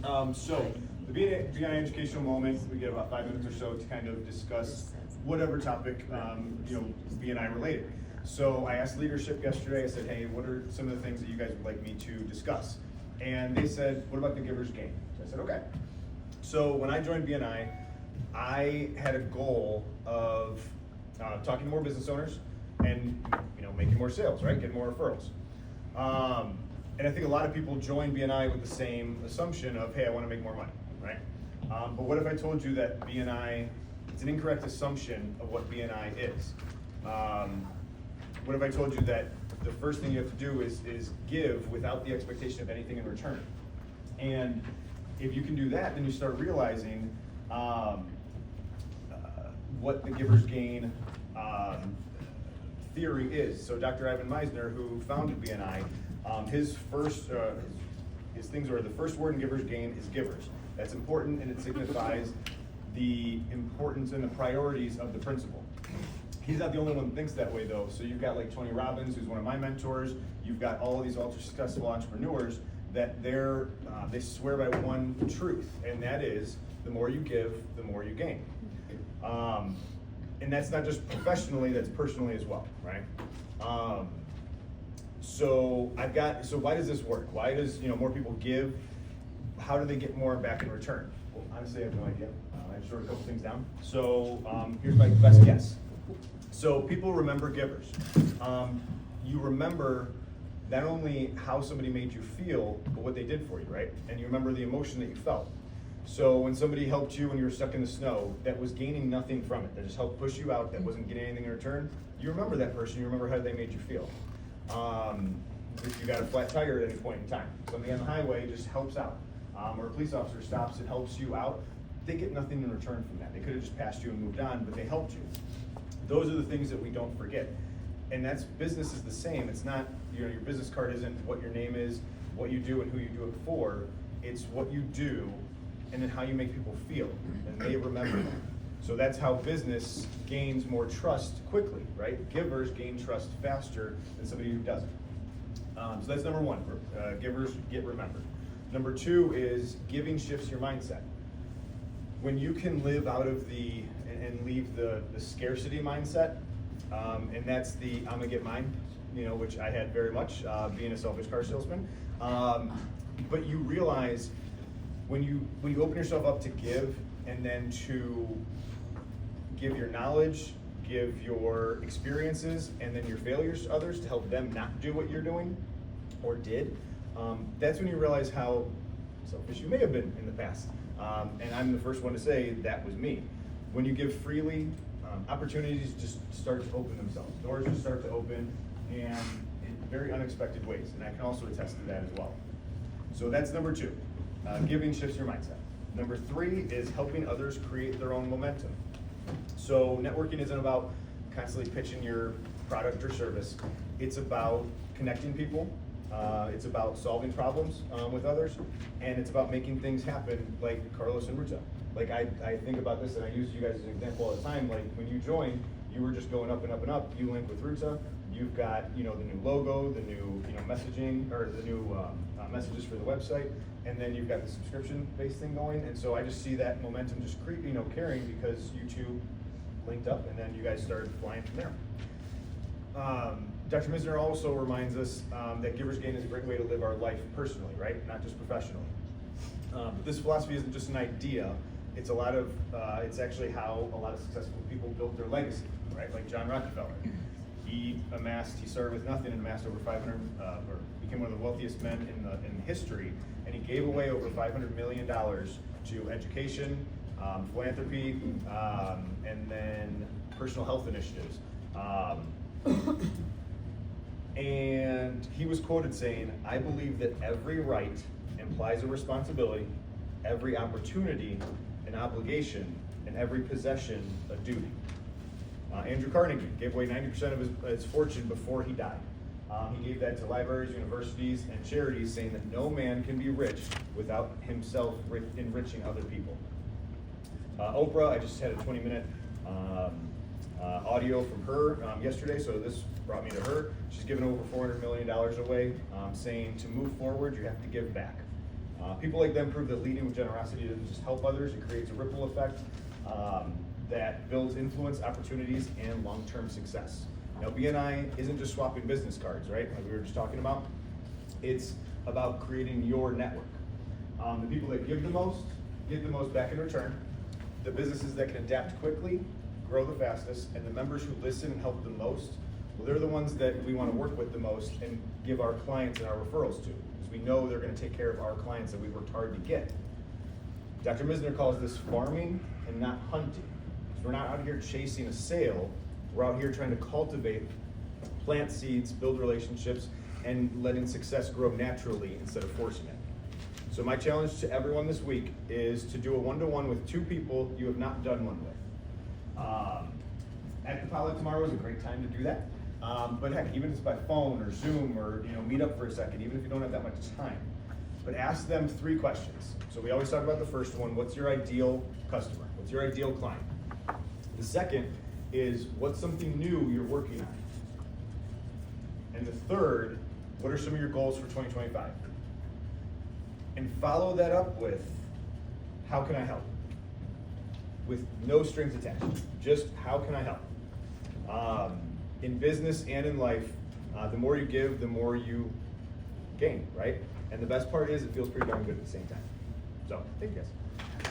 So the BNI Educational Moment, we get about 5 minutes or so to kind of discuss whatever topic, BNI related. So I asked leadership yesterday, I said, hey, what are some of the things that you guys would like me to discuss? And they said, what about the giver's gain? So I said, okay. So when I joined BNI, I had a goal of talking to more business owners and making more sales, right? Getting more referrals. And I think a lot of people join BNI with the same assumption of, hey, I want to make more money, right? But what if I told you that BNI, it's an incorrect assumption of what BNI is? What if I told you that the first thing you have to do is give without the expectation of anything in return? And if you can do that, then you start realizing what the giver's gain theory is. So Dr. Ivan Misner, who founded BNI, his things are the first word in giver's gain is givers. That's important, and it signifies the importance and the priorities of the principle. He's not the only one that thinks that way, though. So you've got like Tony Robbins, who's one of my mentors. You've got all of these ultra successful entrepreneurs that they swear by one truth, and that is the more you give, the more you gain. And that's not just professionally, that's personally as well, right? So why does this work? Why does more people give? How do they get more back in return? Well, honestly, I have no idea. I just wrote a couple things down. So here's my best guess. So people remember givers. You remember not only how somebody made you feel, but what they did for you, right? And you remember the emotion that you felt. So when somebody helped you when you were stuck in the snow, that was gaining nothing from it, that just helped push you out, that wasn't getting anything in return, you remember that person, you remember how they made you feel. If you got a flat tire at any point in time, somebody on the highway just helps out, or a police officer stops and helps you out, they get nothing in return from that. They could have just passed you and moved on, but they helped you. Those are the things that we don't forget. And business is the same. It's not, your business card isn't what your name is, what you do and who you do it for. It's what you do and then how you make people feel, and they remember that. So that's how business gains more trust quickly, right? Givers gain trust faster than somebody who doesn't. So that's number one, givers get remembered. Number two is giving shifts your mindset. When you can live out of and leave the scarcity mindset, and that's the I'm gonna get mine, which I had very much, being a selfish car salesman. But you realize when you open yourself up to give, and then to give your knowledge, give your experiences, and then your failures to others to help them not do what you're doing or did, that's when you realize how selfish you may have been in the past. And I'm the first one to say that was me. When you give freely, opportunities just start to open themselves. Doors just start to open, and in very unexpected ways. And I can also attest to that as well. So that's number two. Giving shifts your mindset. Number three is helping others create their own momentum. So networking isn't about constantly pitching your product or service. It's about connecting people. It's about solving problems with others, and it's about making things happen, like Carlos and Ruta. Like I think about this, and I use you guys as an example all the time. Like when you joined, you were just going up and up and up. You link with Ruta. You've got the new logo, the new messaging, or the new messages for the website, and then you've got the subscription-based thing going. And so I just see that momentum just carrying because you two linked up, and then you guys started flying from there. Dr. Misner also reminds us that giver's gain is a great way to live our life personally, right? Not just professionally. But this philosophy isn't just an idea. It's it's actually how a lot of successful people built their legacy, right? Like John Rockefeller. He started with nothing and amassed over 500, or became one of the wealthiest men in history, and he gave away over $500 million to education, philanthropy, and then personal health initiatives. And he was quoted saying, "I believe that every right implies a responsibility, every opportunity an obligation, and every possession a duty." Andrew Carnegie gave away 90% of his fortune before he died. He gave that to libraries, universities, and charities, saying that no man can be rich without himself enriching other people. Oprah, I just had a 20-minute audio from her yesterday, so this brought me to her. She's given over $400 million away, saying to move forward, you have to give back. People like them prove that leading with generosity doesn't just help others, it creates a ripple effect that builds influence, opportunities, and long-term success. Now, BNI isn't just swapping business cards, right? Like we were just talking about. It's about creating your network. The people that give the most, get the most back in return. The businesses that can adapt quickly, grow the fastest, and the members who listen and help the most, well, they're the ones that we want to work with the most and give our clients and our referrals to, because we know they're going to take care of our clients that we worked hard to get. Dr. Misner calls this farming and not hunting. Because we're not out here chasing a sale, we're out here trying to cultivate, plant seeds, build relationships, and letting success grow naturally instead of forcing it. So my challenge to everyone this week is to do a one-to-one with 2 people you have not done one with. At the Pilot tomorrow is a great time to do that. But heck, even if it's by phone or Zoom or meet up for a second, even if you don't have that much time. But ask them 3 questions. So we always talk about the first one, what's your ideal customer? What's your ideal client? The second is, what's something new you're working on? And the third, what are some of your goals for 2025? And follow that up with, how can I help? With no strings attached, just how can I help? In business and in life, the more you give, the more you gain, right? And the best part is it feels pretty darn good at the same time. So, thank you guys.